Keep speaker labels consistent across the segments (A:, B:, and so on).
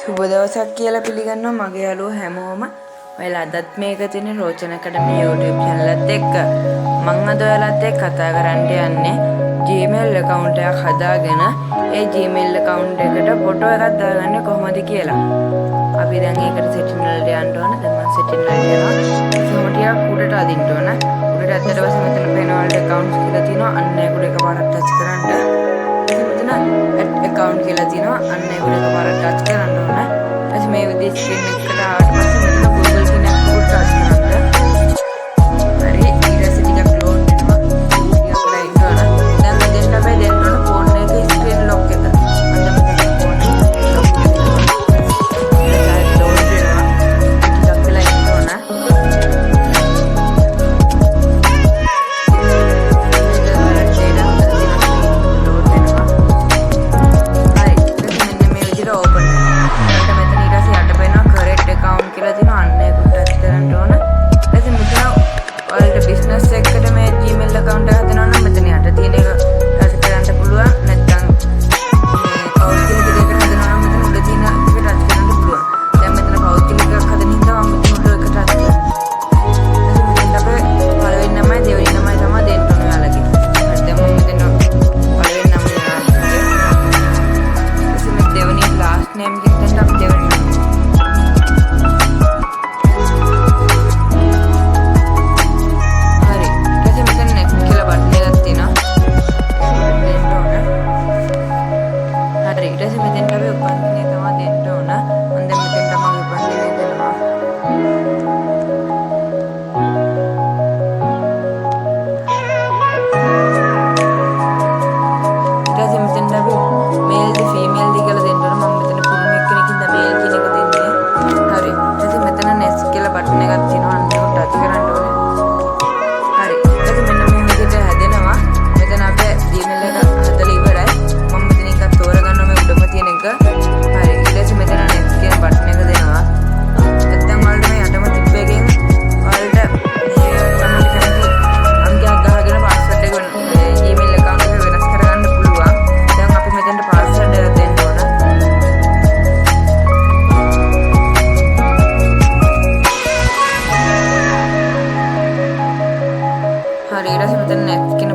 A: සුබ දවසක් කියලා පිළිගන්නවා මගේ යාළුවෝ හැමෝම. ඔයාලා අදත් මේක තියෙන රෝචන ඇකඩමි YouTube channel එකත් එක්ක මම අද ඔයාලත් එක්ක කතා කරන්න යන්නේ Gmail account එකක් හදාගෙන ඒ Gmail account එකට ෆොටෝ එකක් දාගන්නේ කොහොමද කියලා. අපි දැන් ඒකට setting වලට යන්න ඕන. දැන් මම setting වලට යනවා. එහෙනම් ටිකක් උඩට අදින්න ඕන. උඩට අද්දට පස්සේ මෙතන පේනවා accounts කියලා තියෙනවා. අන්න ඒකට එකපාරක් touch කරන්න. account කියලා තියෙනවා අන්න ඒක එකපාරට ටච් කරන්න ඕන. ඊට මේ විදිහේ ස්ක්‍රීන් එකකට ආවට පස්සේ මෙතන Google කියන එක උඩ ටච් කරන්න. හරි ඊට පස්සේ ටිකක් ලෝඩ් වෙනවා. ටිකක් වෙලා ඉන්න ඕන. දැන් මෙතෙන්ට අපි දෙන්න ඕන ෆෝන් එකේ ස්ක්‍රීන් ලොක් එක. අන්න මෙතන ෆෝන් එකේ ලොක් එක දෙනවා. ඒක ලෝඩ් වෙනවා. ටිකක් වෙලා ඉන්න ඕන.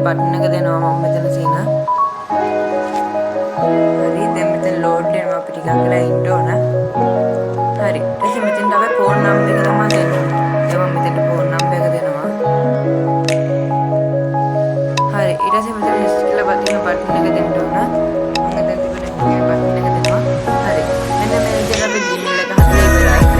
A: බටන් එක දෙනවා මම මෙතන තියෙන. හරි දැන් මෙතන ලෝඩ් වෙනවා අපි ටිකක් වෙලා ඉන්න ඕන. හරි ඊට පස්සේ මෙතෙන් අපි ෆෝන් නම්බර් එක තමයි දෙන්නේ. දැන් මම මෙතන ෆෝන් නම්බර් එක දෙනවා. හරි ඊට පස්සේ මෙතන ලිස්ට් කියලා බටන් එක දෙන්න ඕන. මම දැන් තිබුණේ බටන් එක දෙනවා. හරි මෙන්න මේ විදිහට අපි Gmail එක හදලා ඉවරයි.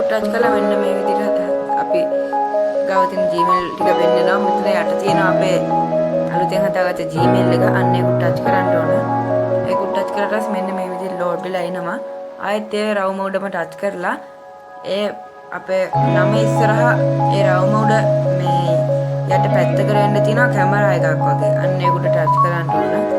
A: ටච් කළා මෙන්න මේ විදිහට අපි ගාව තියෙන Gmail ටික වෙන්නනවා. මෙතන යට තියෙන අපේ අලුතෙන් හදාගත්ත Gmail එක අන්න ඒක ටච් කරන්න ඕන. ඒක ටච් කරලා ඊට මෙන්න මේ විදිහට ලෝඩ් වෙලා එනවා. ආයෙත් ඒ රවුම උඩම ටච් කරලා ඒ අපේ නම ඉස්සරහා ඒ රවුම උඩ මේ යට පැත්තකට එන්න තියෙනවා කැමරා එකක් වගේ. අන්න ඒක උඩ ටච් කරන්න ඕන.